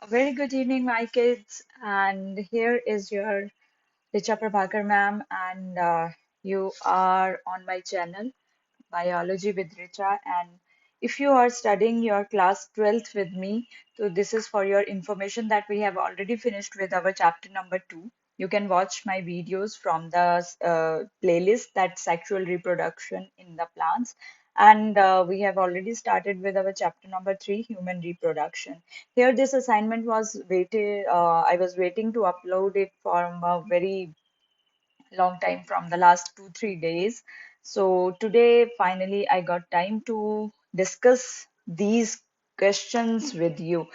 A very good evening, my kids. And here is your Richa Prabhakar ma'am, and you are on my channel, Biology with Richa. And if you are studying your class 12th with me, so this is for your information that we have already finished with our chapter number 2. You can watch my videos from the playlist that's sexual reproduction in the plants. And we have already started with our chapter number 3, human reproduction. Here, this assignment was waited, I was waiting to upload it from a very long time from the last 2, 3 days. So today, finally, I got time to discuss these questions with you.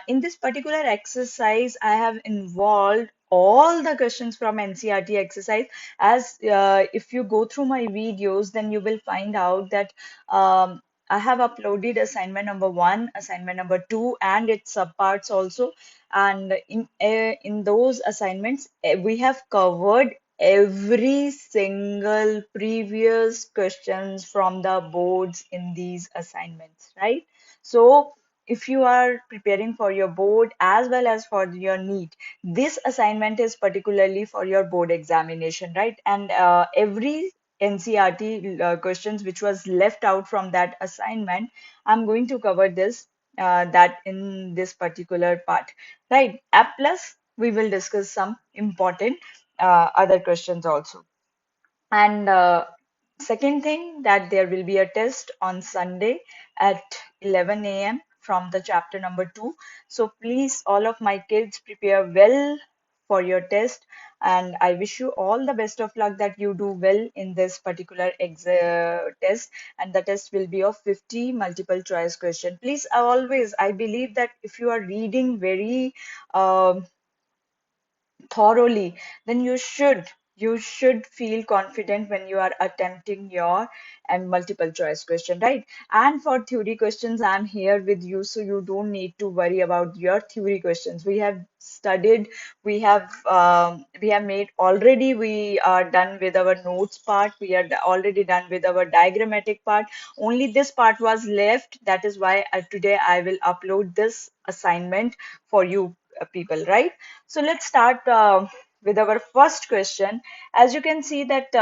In this particular exercise, I have involved all the questions from NCRT exercise. As if you go through my videos, then you will find out that I have uploaded assignment number 1, assignment number 2, and its subparts also. And in those assignments, we have covered every single previous questions from the boards in these assignments, right? So if you are preparing for your board as well as for your NEET, this assignment is particularly for your board examination, right? And every NCRT questions which was left out from that assignment, I'm going to cover this that in this particular part, right? Plus, we will discuss some important other questions also. And second thing, that there will be a test on Sunday at 11 a.m. from the chapter number 2. So please, all of my kids, prepare well for your test. And I wish you all the best of luck that you do well in this particular test. And the test will be of 50 multiple choice question. Please, I believe that if you are reading very thoroughly, then you should feel confident when you are attempting your and multiple choice question, right? And for theory questions, I'm here with you, so you don't need to worry about your theory questions. We have studied, we have made already. We are done with our notes part. We are already done with our diagrammatic part. Only this part was left. That is why today I will upload this assignment for you people, right? So let's start with our first question. As you can see that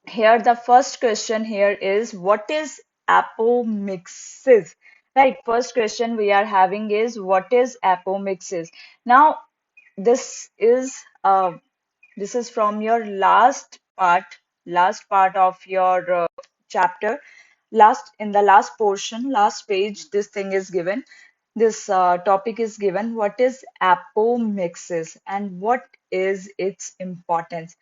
here the first question here is, what is apomixis? Right, first question we are having is, what is apomixis? Now this is uh, this is from your last part of your chapter. Last in the last portion, last page, this thing is given. This topic is given. What is apomixis and what is its importance?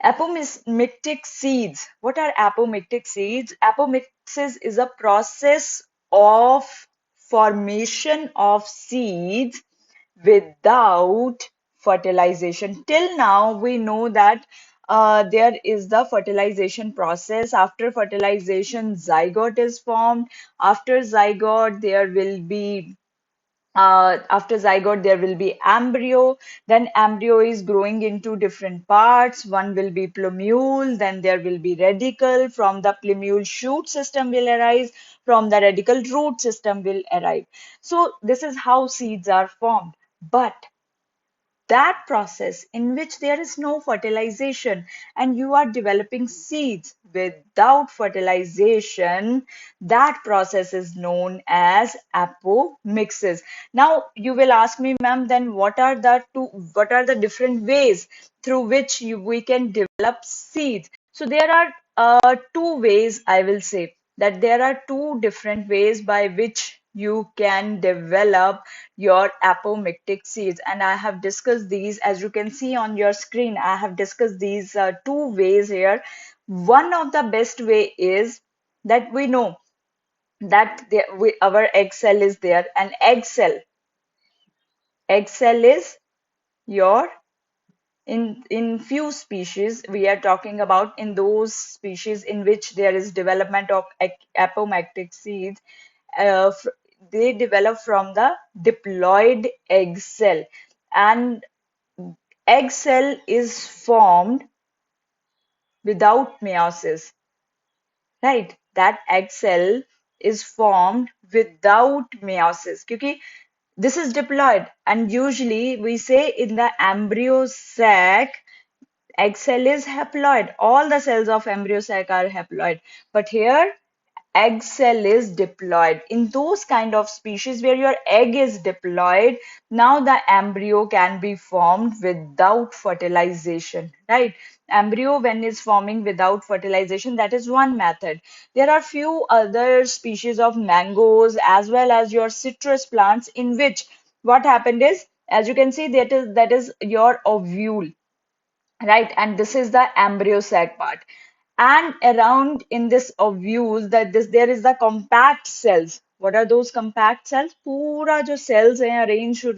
Apomictic seeds. What are apomictic seeds? Apomixis is a process of formation of seeds without fertilization. Till now, we know that there is the fertilization process. After fertilization, zygote is formed. After zygote, after zygote there will be embryo. Then embryo is growing into different parts. One will be plumule, then there will be radicle. From the plumule, shoot system will arise. From the radicle, root system will arrive. So this is how seeds are formed. But that process in which there is no fertilization and you are developing seeds without fertilization, that process is known as apomixis. Now you will ask me, ma'am, then what are the different ways through which we can develop seeds? So there are two ways. I will say that there are two different ways by which you can develop your apomictic seeds, and I have discussed these. As you can see on your screen, I have discussed these two ways here. One of the best way is that we know that our egg cell is there, and egg cell is your, in few species we are talking about, in those species in which there is development of apomictic seeds, uh, fr- they develop from the diploid egg cell, and egg cell is formed without meiosis, right? That egg cell is formed without meiosis, क्योंकि This is diploid, and usually we say in the embryo sac, egg cell is haploid. All the cells of embryo sac are haploid. But here, egg cell is diploid. In those kind of species where your egg is diploid, now the embryo can be formed without fertilization, right? Embryo when is forming without fertilization, that is one method. There are few other species of mangoes as well as your citrus plants in which what happened is, as you can see, that is your ovule, right? And this is the embryo sac part. And around in this ovule, that this there is the compact cells. What are those compact cells? पूरा जो cells हैं arranged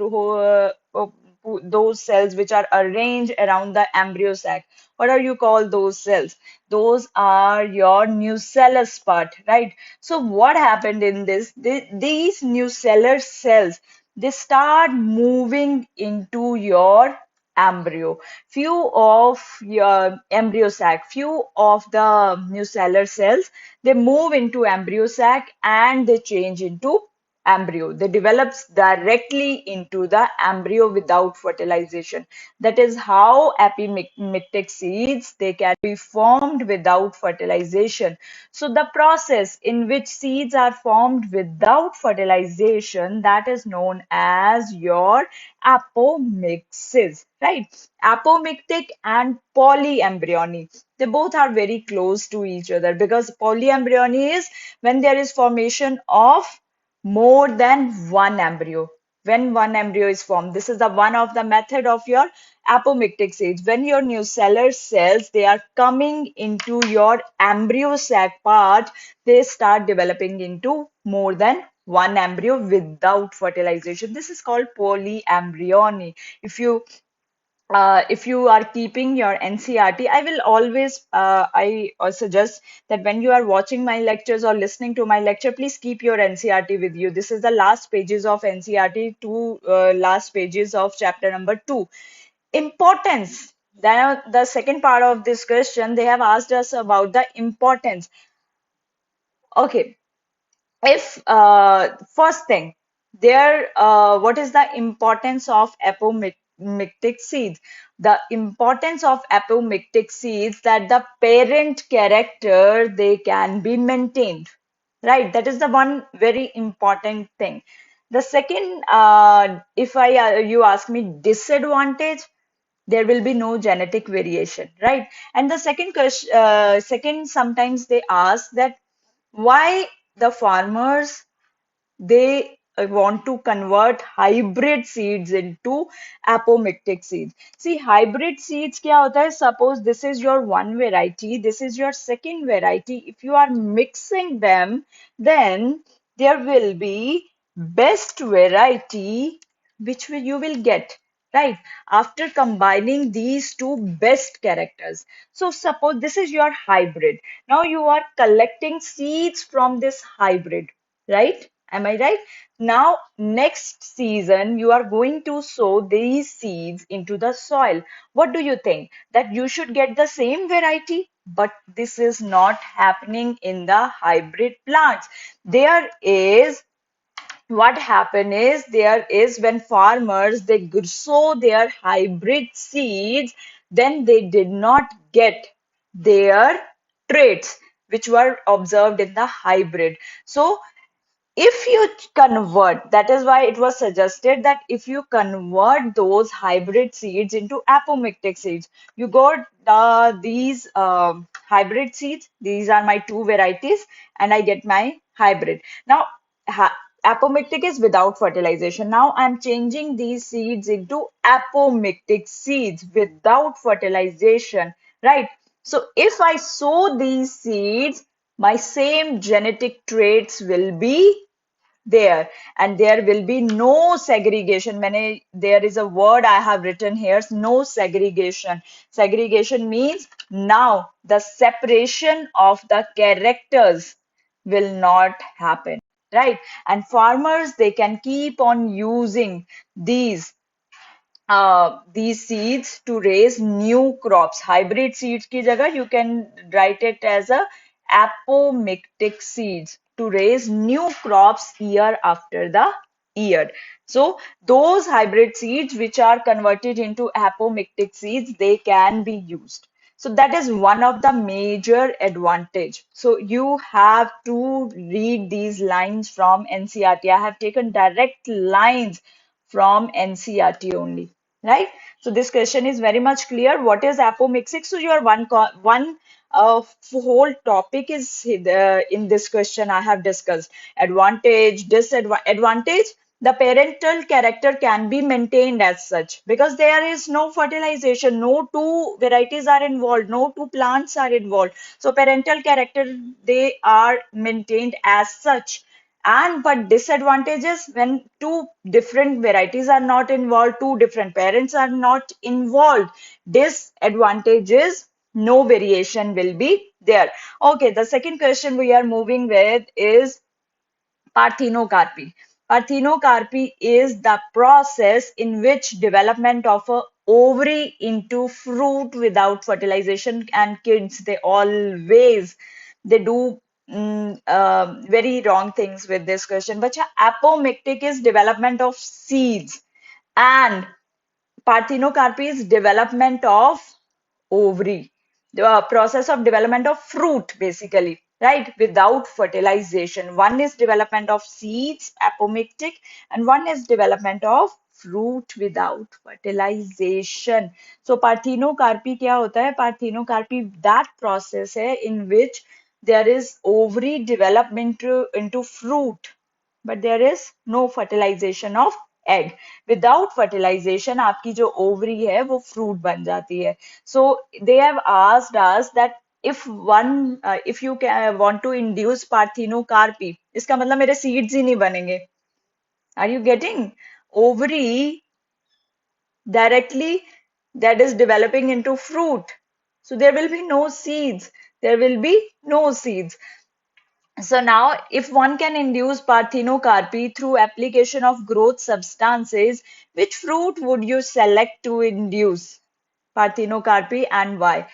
those cells which are arranged around the embryo sac. What are you call those cells? Those are your nucellus part, right? So what happened in this? These nucellar cells, they start moving into your embryo. Few of your embryo sac, few of the nucellar cells, they move into embryo sac and they change into embryo. They develops directly into the embryo without fertilization. That is how epimictic seeds, they can be formed without fertilization. So the process in which seeds are formed without fertilization, that is known as your apomixis, right? Apomictic and polyembryony, they both are very close to each other, because polyembryony is when there is formation of more than one embryo. When one embryo is formed, this is the one of the method of your apomictic seeds. When your nucellar cells, they are coming into your embryo sac part, they start developing into more than one embryo without fertilization. This is called polyembryony. If you are keeping your NCRT, I will always I suggest that when you are watching my lectures or listening to my lecture, please keep your NCRT with you. This is the last pages of NCRT, two last pages of chapter number 2. Importance. Then the second part of this question, they have asked us about the importance. Okay, if first thing there what is the importance of apomictic seeds? The importance of apomictic seeds, that the parent character, they can be maintained, right? That is the one very important thing. The second, if I you ask me disadvantage, there will be no genetic variation, right? And the second question, second, sometimes they ask that why the farmers, they want to convert hybrid seeds into apomictic seeds. See, hybrid seeds kya hota hai? Suppose this is your one variety, this is your second variety. If you are mixing them, then there will be best variety which you will get, right? After combining these two best characters. So suppose this is your hybrid. Now you are collecting seeds from this hybrid, right? Am I right? Now, next season, you are going to sow these seeds into the soil. What do you think? That you should get the same variety? But this is not happening in the hybrid plants. There is, what happen is, there is when farmers, they sow their hybrid seeds, then they did not get their traits which were observed in the hybrid. So if you convert, that is why it was suggested that if you convert those hybrid seeds into apomictic seeds, you got these hybrid seeds, these are my two varieties, and I get my hybrid. Now, apomictic is without fertilization. Now I'm changing these seeds into apomictic seeds without fertilization, right? So if I sow these seeds, my same genetic traits will be there, and there will be no segregation. There is a word I have written here, no segregation. Segregation means now the separation of the characters will not happen, right? And farmers, they can keep on using these seeds to raise new crops. Hybrid seeds ki jagah you can write it as a apomictic seeds to raise new crops year after the year. So those hybrid seeds which are converted into apomictic seeds, they can be used. So that is one of the major advantage. So you have to read these lines from NCERT. I have taken direct lines from NCERT only, right? So this question is very much clear. What is apomixis? So your whole topic is in this question I have discussed. Advantage, disadvantage. The parental character can be maintained as such because there is no fertilization, no two varieties are involved, no two plants are involved. So parental character, they are maintained as such. And but disadvantages when two different varieties are not involved, two different parents are not involved. Disadvantages, no variation will be there. Okay, the second question we are moving with is parthenocarpy. Parthenocarpy is the process in which development of a ovary into fruit without fertilization, and kids, they do very wrong things with this question. But apomictic is development of seeds, and parthenocarpy is development of ovary, the process of development of fruit, basically, right? Without fertilization. One is development of seeds, apomictic, and one is development of fruit without fertilization. So parthenocarpy क्या होता है? Parthenocarpy that process है in which there is ovary development into fruit, but there is no fertilization of egg. Without fertilization आपकी जो ovary है वो fruit बन जाती है. So they have asked us that if you want to induce parthenocarpy, इसका मतलब मेरे seeds ही नहीं बनेंगे. Are you getting? Ovary directly that is developing into fruit. So there will be no seeds. There will be no seeds. So now, if one can induce parthenocarpy through application of growth substances, which fruit would you select to induce parthenocarpy and why?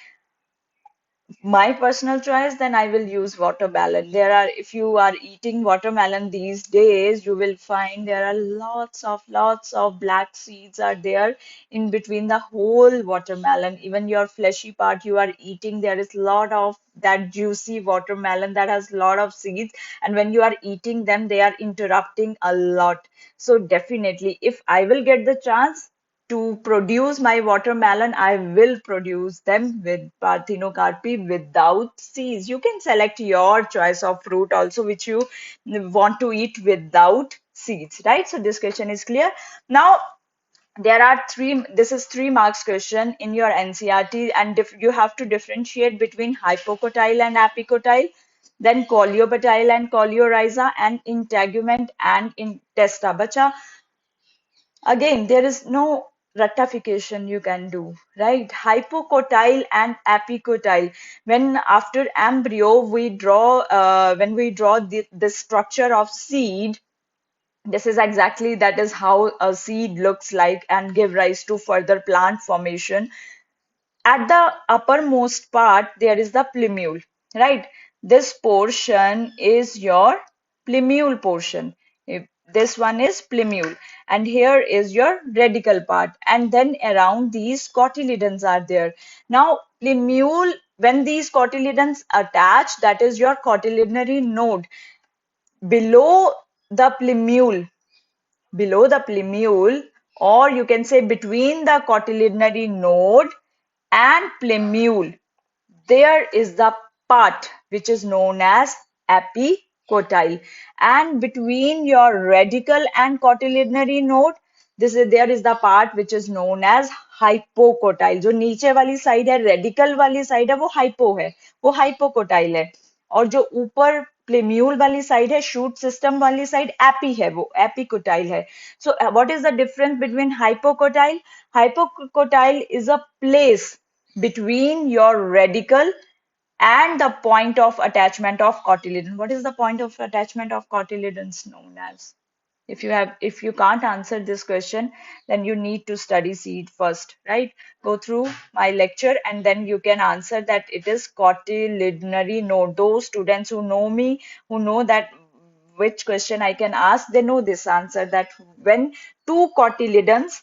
My personal choice, then I will use watermelon. If you are eating watermelon these days, you will find there are lots of black seeds are there in between the whole watermelon. Even your fleshy part you are eating, there is lot of that juicy watermelon that has lot of seeds. And when you are eating them, they are interrupting a lot. So definitely, if I will get the chance to produce my watermelon, I will produce them with parthenocarpy without seeds. You can select your choice of fruit also, which you want to eat without seeds, right? So this question is clear. Now, this is 3 marks question in your NCERT, and you have to differentiate between hypocotyle and apicotyle, then coleobutyle and coleorhiza, and integument and intesta. Bacha, again, there is no rectification you can do, right? Hypocotyle and apicotyle. When after embryo when we draw the structure of seed, this is exactly that is how a seed looks like and give rise to further plant formation. At the uppermost part, there is the plumule, right? This portion is your plumule portion. This one is plumule, and here is your radical part, and then around these cotyledons are there. Now, plumule, when these cotyledons attach, that is your cotyledonary node. Below the plumule, or you can say between the cotyledonary node and plumule, there is the part which is known as epicotyle, and between your radical and cotyledonary node, there is the part which is known as hypocotyle. जो नीचे वाली side है, radical वाली side है, वो hypo है, वो hypocotyl है, और जो ऊपर प्लेम्यूल वाली साइड है, शूट सिस्टम वाली साइड एपी है, वो एपिकोटाइल है. So what is the difference between hypocotyl? Hypocotyl is a place between your radical and the point of attachment of cotyledon. What is the point of attachment of cotyledons known as? If you can't answer this question, then you need to study seed first, right? Go through my lecture and then you can answer that it is cotyledonary node. Those students who know me, who know that which question I can ask, they know this answer, that when two cotyledons,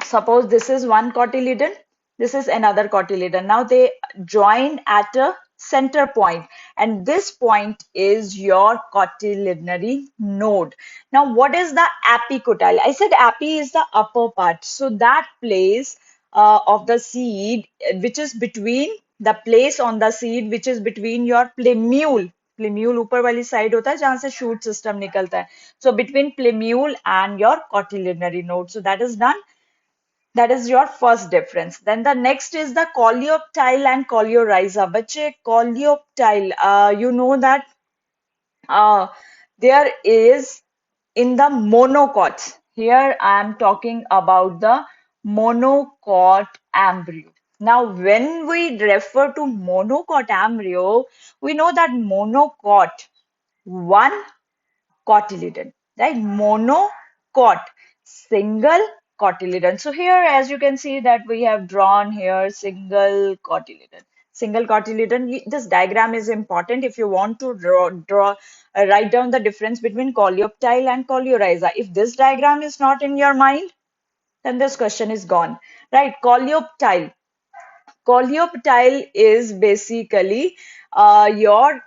suppose this is one cotyledon, this is another cotyledon. Now they join at a center point, and this point is your cotyledonary node. Now, what is the apicotyl? I said api is the upper part. So that place of the seed, which is between the place on the seed, which is between your plumule. Plumule ऊपर वाली side होता है जहां से shoot system निकलता है. So between plumule and your cotyledonary node. So that is done. That is your first difference. Then the next is the coleoptile and coleorhiza. Bache, coleoptile, you know that uh, there is in the monocots. Here I am talking about the monocot embryo. Now, when we refer to monocot embryo, we know that monocot, one cotyledon, right? Monocot, single cotyledon. So here, as you can see that we have drawn here single cotyledon. Single cotyledon. This diagram is important if you want to write down the difference between coleoptile and coleorhiza. If this diagram is not in your mind, then this question is gone, right? Coleoptile. Coleoptile is basically your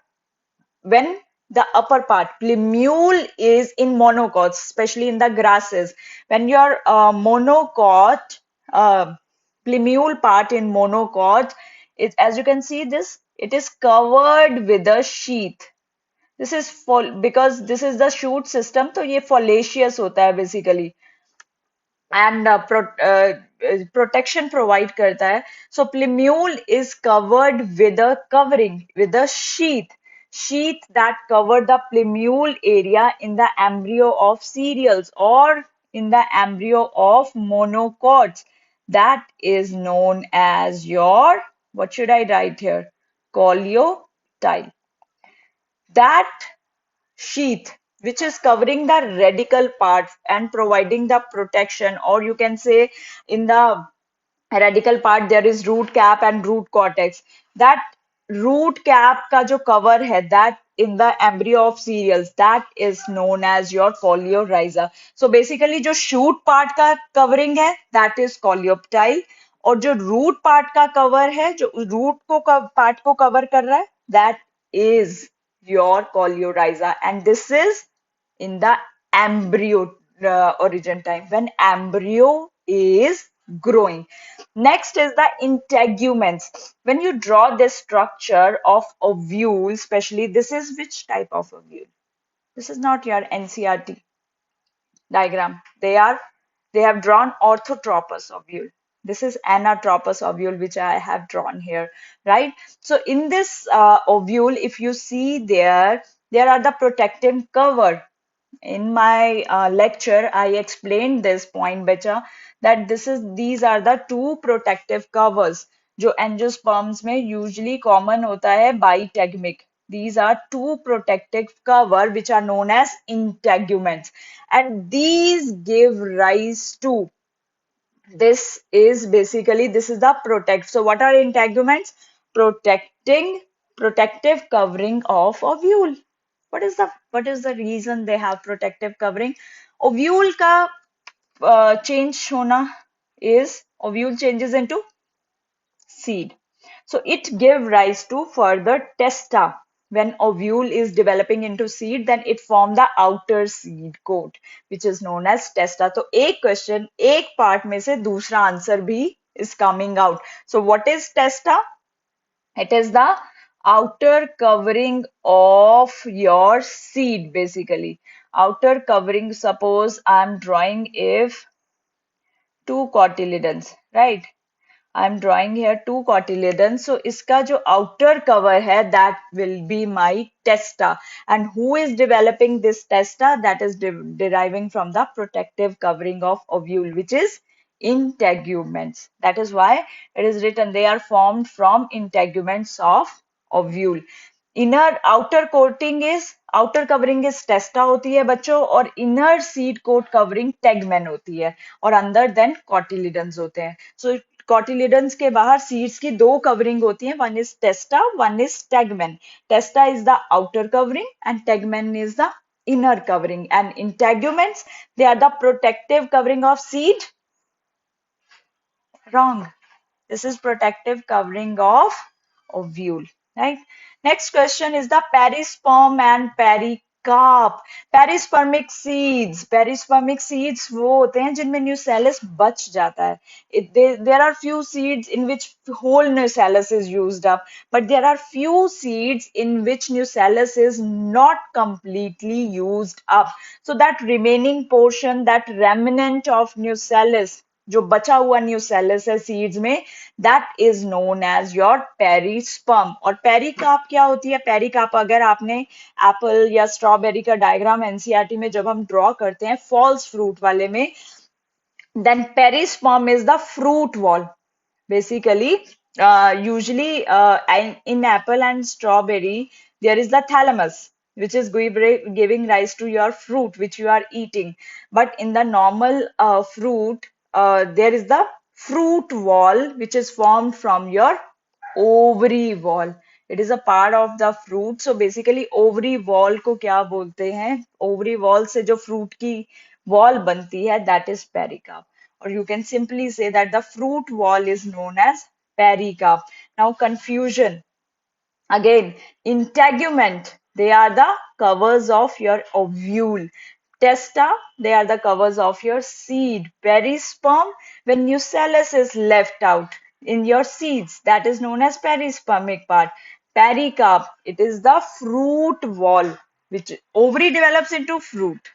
when the upper part plumule is in monocots, especially in the grasses, when your monocot plumule part in monocot is, as you can see this, it is covered with a sheath. This is for because this is the shoot system, तो ये foliaceous होता है basically. And protection provide करता है. So plumule is covered with a covering, with a sheath that cover the plumule area in the embryo of cereals or in the embryo of monocots. That is known as your, what should I write here? Coleoptile. That sheath which is covering the radical part and providing the protection, or you can say in the radical part there is root cap and root cortex. That root cap का जो cover है, that in the embryo of cereals, that is known as your coleorhiza. So basically जो shoot part का covering है, that is coleoptile, और जो root part का cover है, जो root को part को cover कर रहा है, that is your coleorhiza. And this is in the embryo origin time, when embryo is growing. Next is the integuments. When you draw this structure of ovule, especially this is which type of ovule? This is not your NCRT diagram. They have drawn orthotropous ovule. This is anatropous ovule, which I have drawn here, right? So in this ovule, if you see there are the protective cover. In my lecture, I explained this point better, that these are the two protective covers जो angiosperms में usually common होता है bitegmic. These are two protective cover which are known as integuments, and these give rise to, this is the protect. So what are integuments? Protective covering of ovule. What is the reason they have protective covering? Ovule का change होना is, ovule changes into seed. So it give rise to further testa. When ovule is developing into seed, then it form the outer seed coat, which is known as testa. तो एक question, एक part में से दूसरा answer भी is coming out. So what is testa? It is the outer covering of your seed, basically. Outer covering, suppose I'm drawing if two cotyledons, right? I'm drawing here two cotyledons. So इसका जो outer cover है, that will be my testa. And who is developing this testa? That is deriving from the protective covering of ovule, which is integuments. That is why it is written they are formed from integuments of ovule. Inner outer coating is, outer covering is testa होती है बच्चों, और inner seed coat covering tegmen होती है, और अंदर then cotyledons होते हैं. So cotyledons के बाहर seeds की दो covering होती हैं, one is testa, one is tegmen. Testa is the outer covering and tegmen is the inner covering. And integuments, they are the protective covering of seed. Wrong. This is protective covering of ovule, right? Next question is the perisperm and pericarp. Perispermic seeds. Perispermic seeds वो होते हैं जिनमें nucellus बच जाता है. There are few seeds in which whole nucellus is used up, but there are few seeds in which nucellus is not completely used up. So that remaining portion, that remnant of nucellus, जो बचा हुआ nucellus है seeds में, that is known as your perisperm. और pericarp क्या होती है? पेरिकाप, अगर आपने एप्पल या स्ट्रॉबेरी का डायग्राम एनसीईआरटी में जब हम ड्रॉ करते हैं फॉल्स फ्रूट वाले में, then perisperm is the fruit wall. Basically, usually in apple and strawberry, there is the thalamus, which is giving rise to your fruit, which you are eating. But in the normal fruit, there is the fruit wall, which is formed from your ovary wall. It is a part of the fruit. So basically, ovary wall को क्या बोलते हैं? Ovary wall से जो fruit की wall बनती है, that is pericarp. Or you can simply say that the fruit wall is known as pericarp. Now, confusion. Again, integument, they are the covers of your ovule. Testa, they are the covers of your seed. Perisperm, when nucellus is left out in your seeds, that is known as perispermic part. Pericarp, it is the fruit wall, which ovary develops into fruit.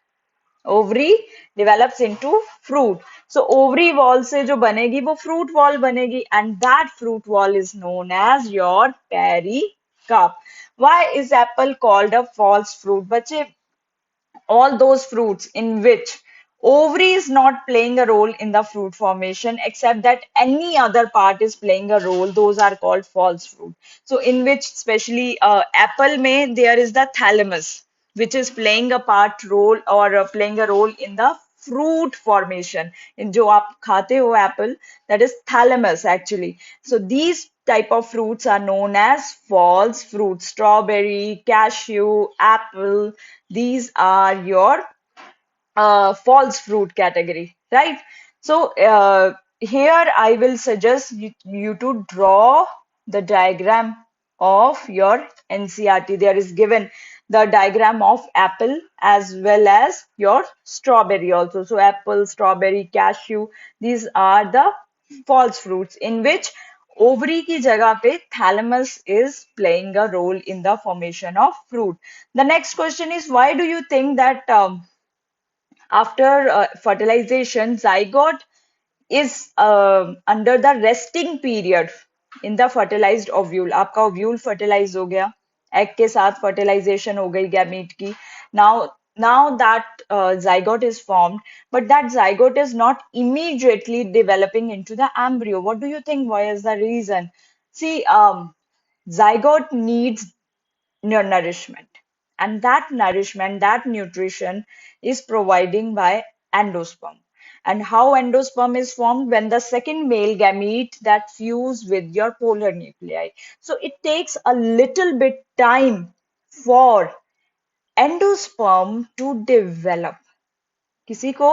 Ovary develops into fruit. So ovary wall से जो बनेगी वो fruit wall बनेगी, and that fruit wall is known as your pericarp. Why is apple called a false fruit? बच्चे, all those fruits in which ovary is not playing a role in the fruit formation except that any other part is playing a role, those are called false fruit. So in which especially apple may there is the thalamus which is playing a part role or playing a role in the fruit formation. In जो आप खाते हो apple, that is thalamus actually. So these type of fruits are known as false fruits. Strawberry, cashew, apple, these are your false fruit category, right? So here I will suggest you to draw the diagram of your NCRT. There is given the diagram of apple as well as your strawberry also. So apple, strawberry, cashew, these are the false fruits in which ovary की जगह पे thalamus is playing a role in the formation of fruit. The next question is, why do you think that after fertilization, zygote is under the resting period in the fertilized ovule? आपका ovule fertilize हो गया, egg के साथ fertilization हो गई gamete की. Now that zygote is formed, but that zygote is not immediately developing into the embryo. What do you think? Why is the reason? See, zygote needs nourishment, and that nourishment, that nutrition is providing by endosperm. And how endosperm is formed? When the second male gamete that fuse with your polar nuclei. So it takes a little bit time for endosperm to develop. किसी को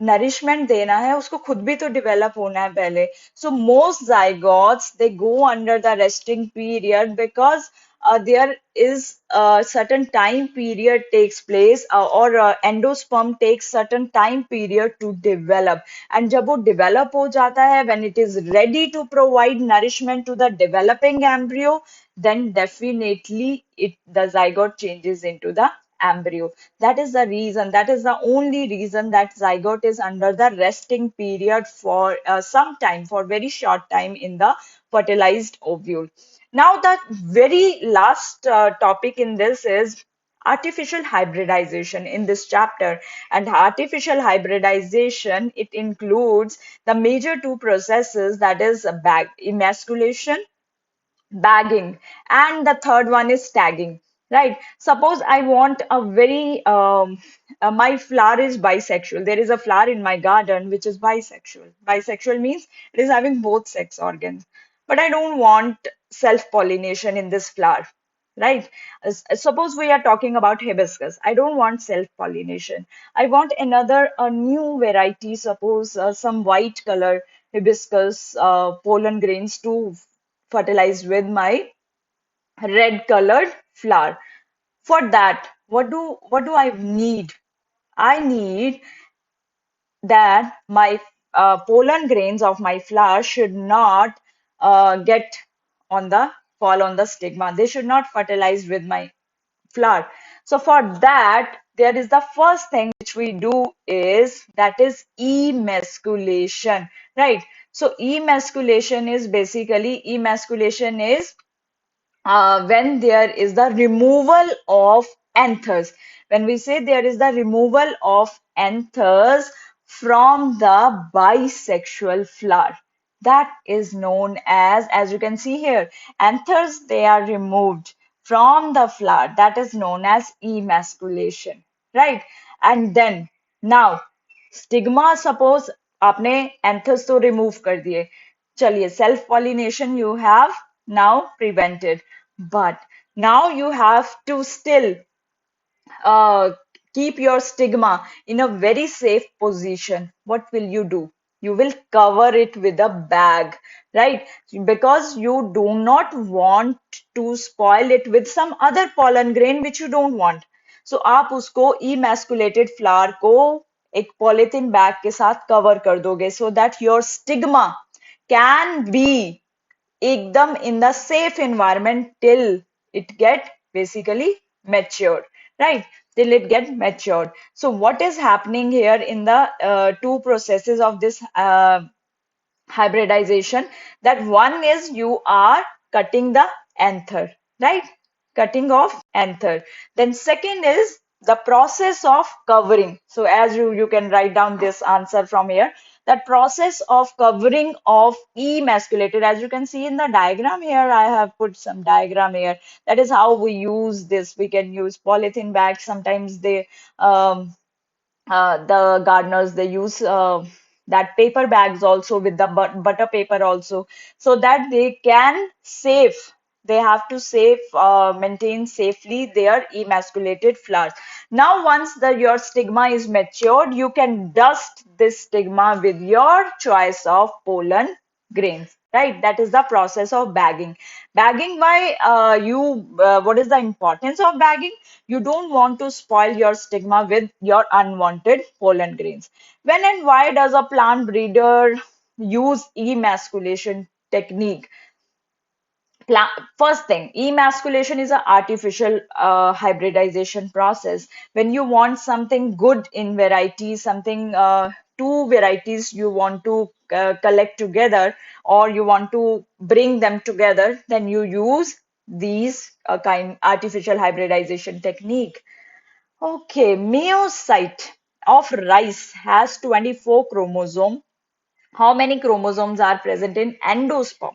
nourishment देना है, उसको खुद भी तो develop होना है पहले. So most zygotes they go under the resting period because there is a certain time period takes place, or endosperm takes certain time period to develop. And जब वो develop हो जाता है, when it is ready to provide nourishment to the developing embryo, then definitely the zygote changes into the embryo. That is the reason, that is the only reason that zygote is under the resting period for some time, for very short time in the fertilized ovule. Now, the very last topic in this is artificial hybridization in this chapter. And artificial hybridization, it includes the major two processes, that is bag emasculation, bagging, and the third one is tagging, right? Suppose I want a very my flower is bisexual. There is a flower in my garden which is bisexual. Bisexual means it is having both sex organs, but I don't want self pollination in this flower. right? Suppose we are talking about hibiscus. I don't want self-pollination. I want another, a new variety, suppose some white color hibiscus pollen grains to fertilize with my red colored flower. For that, what do I need? I need that my pollen grains of my flower should not get on the fall on the stigma. They should not fertilize with my flower. So for that, there is the first thing which we do is that is emasculation, right? So emasculation is when there is the removal of anthers. When we say there is the removal of anthers from the bisexual flower, that is known as you can see here, anthers, they are removed from the flower. That is known as emasculation, right? And then now stigma suppose आपने anthers तो remove कर दिए चलिए self pollination you have now prevented but now you have to still uh, keep your stigma in a very safe position. What will you do? You will cover it with a bag, right? Because you do not want to spoil it with some other pollen grain which you don't want. So आप उसको emasculated flower को एक polythene bag के साथ cover कर दोगे so that your stigma can be ekdam in the safe environment till it get basically matured, right? Till it get matured. So what is happening here in the two processes of this hybridization? That one is you are cutting the anther, right? Cutting off anther. Then second is the process of covering. So as you can write down this answer from here, that process of covering of emasculated, as you can see in the diagram here, I have put some diagram here. That is how we use this. We can use polythene bags. Sometimes the gardeners, they use that paper bags also with the butter paper also, so that they can save, they have to save maintain safely their emasculated flowers. Now once your stigma is matured, you can dust this stigma with your choice of pollen grains, right? That is the process of bagging. Bagging, why what is the importance of bagging? You don't want to spoil your stigma with your unwanted pollen grains. When and why does a plant breeder use emasculation technique? First thing, emasculation is an artificial hybridization process. When you want something good in variety, something two varieties you want to collect together, or you want to bring them together, then you use these kind artificial hybridization technique. Okay, meiocyte of rice has 24 chromosomes. How many chromosomes are present in endosperm?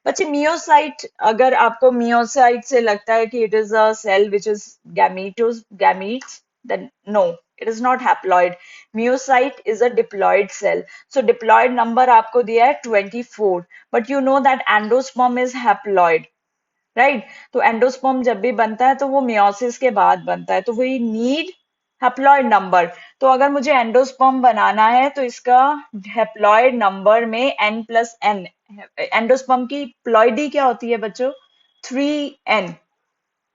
बच्चे meiocyte, अगर आपको meiocyte से लगता है कि it is a cell which is gametes, then no, it is not haploid. Myocyte is a diploid cell. So diploid number आपको दिया है 24, but you know that endosperm is haploid. Right, तो एंडोस्पर्म जब भी बनता है तो वो मियोसिस के बाद बनता है, तो वी नीड हैप्लॉइड नंबर. तो अगर मुझे एंडोस्पर्म बनाना है तो इसका हैप्लॉइड नंबर में n प्लस एन, एंडोस्पर्म की प्लॉइडी क्या होती है बच्चों? 3n,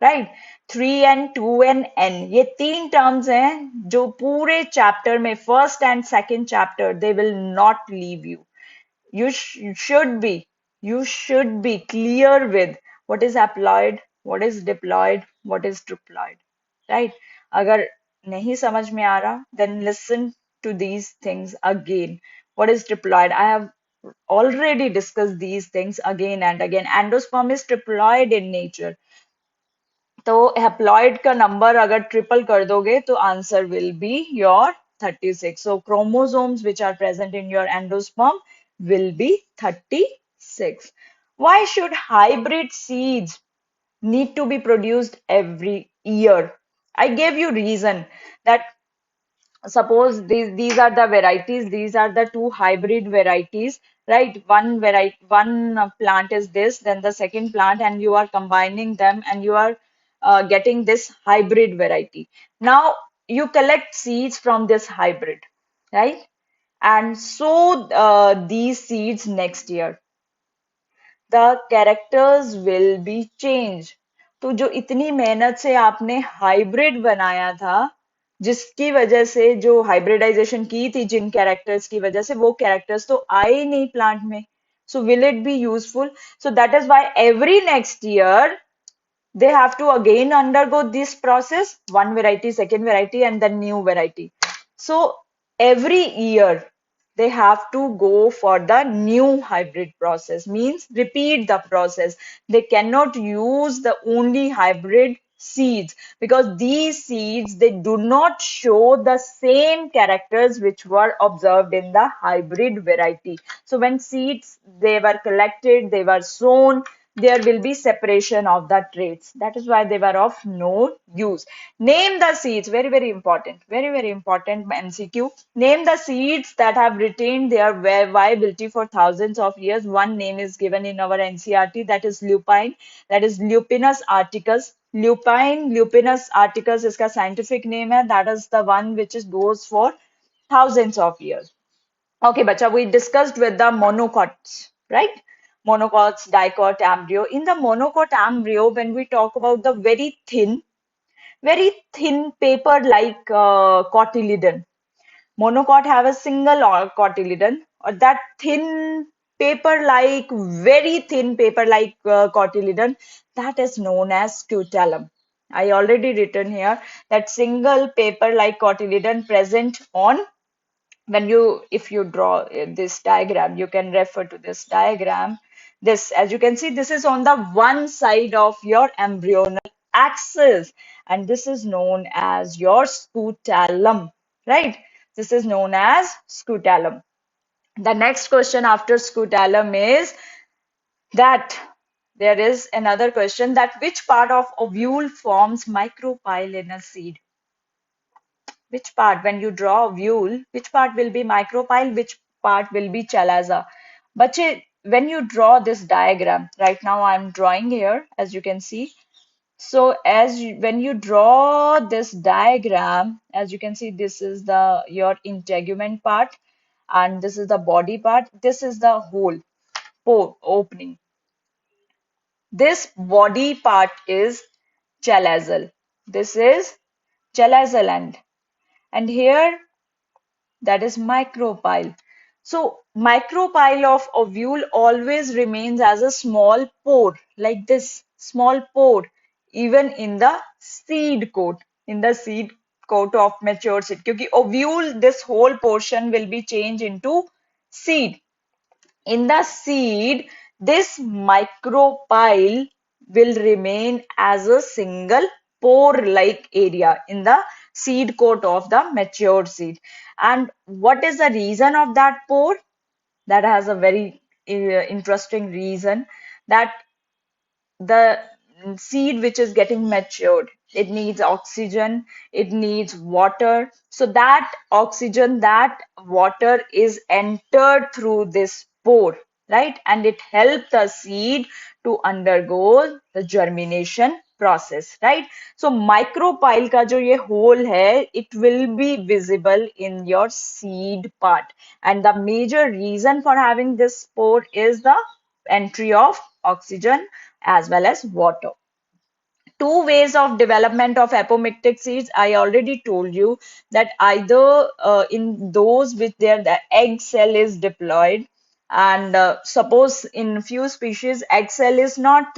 right? 3n, 2n, n, ये तीन टर्म्स हैं जो पूरे चैप्टर में, first and second chapter, they will not leave you. You should be clear with what is haploid, what is diploid, what is triploid, right? अगर नहीं समझ में आ रहा, then listen to these things again. What is triploid? I have already discussed these things again and again. Endosperm is triploid in nature. तो haploid का number अगर triple कर दोगे तो answer will be your 36. So chromosomes which are present in your endosperm will be 36. Why should hybrid seeds need to be produced every year? I gave you reason that suppose these are the varieties, these are the two hybrid varieties, right? One plant is this, then the second plant, and you are combining them and you are getting this hybrid variety. Now you collect seeds from this hybrid, right? And sow these seeds next year. The characters will be changed. तो जो इतनी मेहनत से आपने hybrid बनाया था, जिसकी वजह से जो हाइब्रिडाइजेशन की थी जिन कैरेक्टर्स की वजह से, वो कैरेक्टर्स तो आए ही नहीं प्लांट में. So will it be useful? So that is why every next year they have to again undergo this process, one variety, second variety, and then new variety. So every year they have to go for the new hybrid process, means repeat the process. They cannot use the only hybrid seeds because these seeds, they do not show the same characters which were observed in the hybrid variety. So when seeds, they were collected, they were sown, there will be separation of the traits. That is why they were of no use. Name the seeds, very, very important MCQ. Name the seeds that have retained their viability for thousands of years. One name is given in our NCRT, that is lupine, that is Lupinus articus. Lupine, Lupinus articus is the scientific name, and that is the one which is goes for thousands of years. Okay, bacha, we discussed with the monocots, right? Monocots, dicot, embryo. In the monocot embryo, when we talk about the very thin paper-like cotyledon, monocot have a single cotyledon, or that thin paper-like, very thin paper-like cotyledon, that is known as scutellum. I already written here that single paper-like cotyledon present on, when you, if you draw this diagram, you can refer to this diagram. This, as you can see, this is on the one side of your embryonal axis, and this is known as your scutellum, right? This is known as scutellum. The next question after scutellum is that there is another question, that which part of ovule forms micropyle in a seed? Which part, when you draw a ovule, which part will be micropyle, which part will be chalaza? Bache, when you draw this diagram, right now I'm drawing here, as you can see. So when you draw this diagram, as you can see, this is the your integument part, and this is the body part. This is the hole, pore opening. This body part is chalazal. This is chalazal end. And here, that is micropyle. So micropyle of ovule always remains as a small pore, like this small pore, even in the seed coat, in the seed coat of mature seed. Because ovule, this whole portion will be changed into seed. In the seed, this micropyle will remain as a single pore-like area in the seed coat of the mature seed. And what is the reason of that pore? That has a very interesting reason, that the seed which is getting matured, it needs oxygen, it needs water. So that oxygen, that water is entered through this pore, right? And it helps the seed to undergo the germination process, right? So micropyle का जो ये hole है, it will be visible in your seed part. And the major reason for having this pore is the entry of oxygen as well as water. Two ways of development of apomictic seeds. I already told you that either in those which the egg cell is diploid, and suppose in few species egg cell is not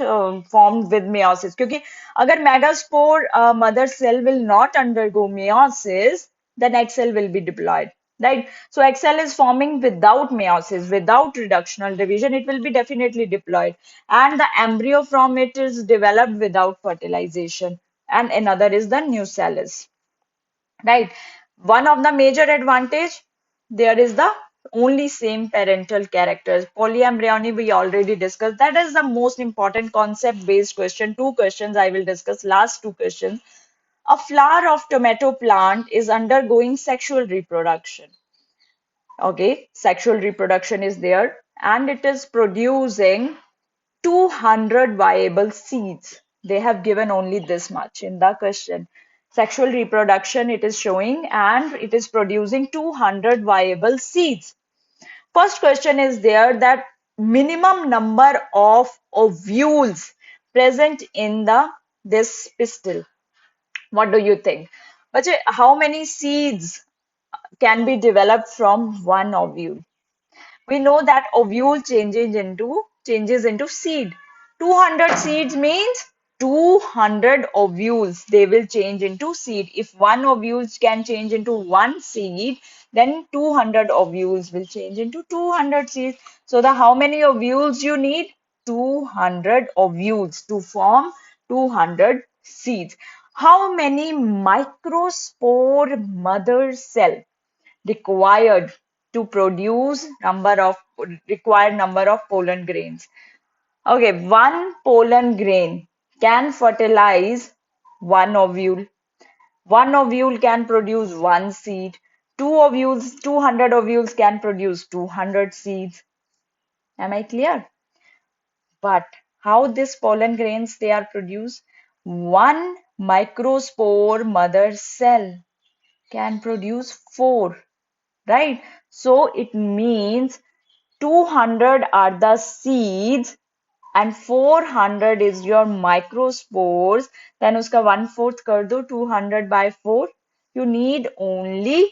formed with meiosis, क्योंकि अगर megaspore mother cell will not undergo meiosis, then egg cell will be diploid. Right. So egg cell is forming without meiosis, without reductional division, it will be definitely diploid. And the embryo from it is developed without fertilization. And another is the nucellus. Right. One of the major advantage, there is the only same parental characters. Polyembryony we already discussed. That is the most important concept based question. Two questions I will discuss, last two questions. A flower of tomato plant is undergoing sexual reproduction. Okay, sexual reproduction is there, and it is producing 200 viable seeds. They have given only this much in the question. Sexual reproduction it is showing, and it is producing 200 viable seeds. First question is there that minimum number of ovules present in the this pistil. What do you think? But how many seeds can be developed from one ovule? We know that ovule changes into seed. 200 seeds means 200 ovules they will change into seed. If one ovule can change into one seed, then 200 ovules will change into 200 seeds. So the how many ovules you need? 200 ovules to form 200 seeds. How many microspore mother cell required to produce required number of pollen grains? Okay, one pollen grain can fertilize one ovule. One ovule can produce one seed. 200 ovules can produce 200 seeds. Am I clear? But how these pollen grains they are produced? One microspore mother cell can produce four, right? So it means 200 are the seeds and 400 is your microspores. Then uska 1/4 kar do, 200 by 4. You need only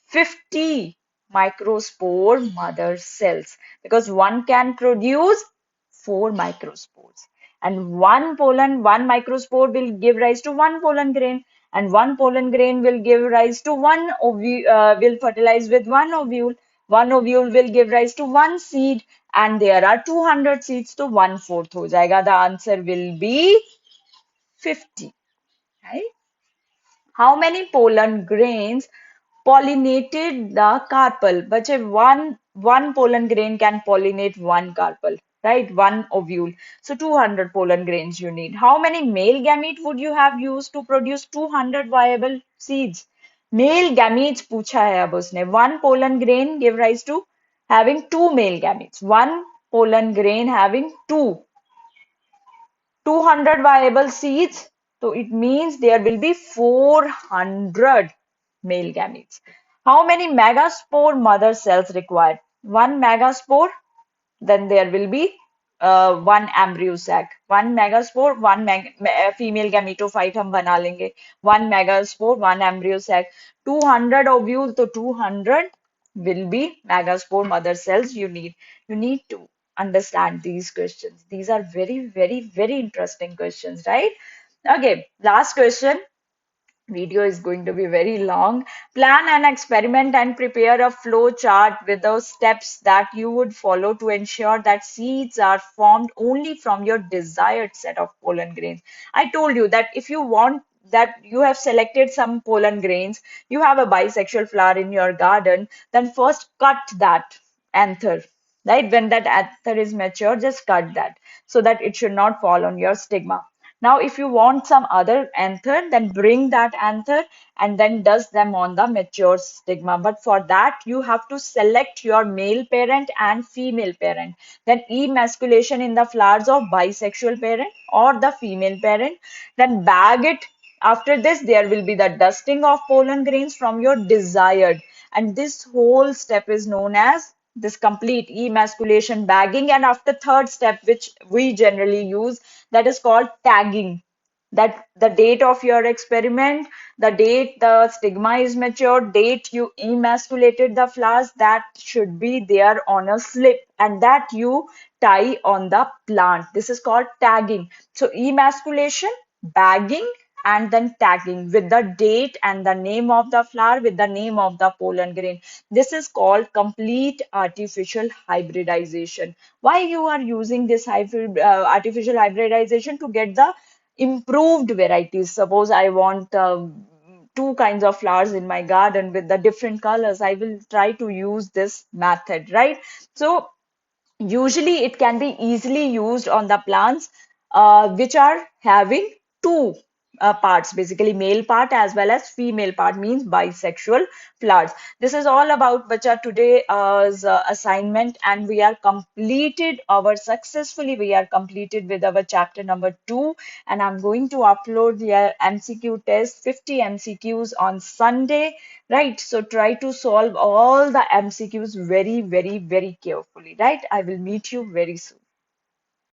50 microspore mother cells because one can produce 4 microspores. And one microspore will give rise to one pollen grain, and one pollen grain will give rise to will fertilize with one ovule. One ovule will give rise to one seed, and there are 200 seeds, so 1/4 हो जाएगा. The answer will be 50. Right? How many pollen grains pollinated the carpel? But one pollen grain can pollinate one carpel, right? One ovule. So 200 pollen grains you need. How many male gamete would you have used to produce 200 viable seeds? Male gametes पूछा है अब उसने. One pollen grain give rise to having two male gametes. One pollen grain having 200 viable seeds. So it means there will be 400 male gametes. How many megaspore mother cells required? One megaspore, then there will be one embryo sac. One megaspore, female gametophyte हम बना लेंगे. One megaspore, one embryo sac. 200 ovules, so 200 will be megaspore mother cells you need. You need to understand these questions. These are very, very, very interesting questions, right? Okay, last question. Video is going to be very long. Plan an experiment and prepare a flow chart with those steps that you would follow to ensure that seeds are formed only from your desired set of pollen grains. I told you that if you want that you have selected some pollen grains, you have a bisexual flower in your garden, then first cut that anther, right? When that anther is mature, just cut that so that it should not fall on your stigma. Now, if you want some other anther, then bring that anther and then dust them on the mature stigma. But for that, you have to select your male parent and female parent. Then emasculation in the flowers of bisexual parent or the female parent. Then bag it. After this, there will be the dusting of pollen grains from your desired. And this whole step is known as this complete emasculation bagging. And after third step, which we generally use, that is called tagging. That the date of your experiment, the date the stigma is mature, date you emasculated the flowers, that should be there on a slip and that you tie on the plant. This is called tagging. So emasculation, bagging, and then tagging with the date and the name of the flower with the name of the pollen grain. This is called complete artificial hybridization. Why you are using this artificial hybridization? To get the improved varieties. Suppose I want two kinds of flowers in my garden with the different colors. I will try to use this method, right? So usually it can be easily used on the plants which are having two parts, basically male part as well as female part, means bisexual flowers. This is all about bacha today's assignment, and we are completed our successfully. We are completed with our chapter number 2, and I'm going to upload the MCQ test, 50 MCQs on Sunday, right? So try to solve all the MCQs very, very, very carefully, right? I will meet you very soon.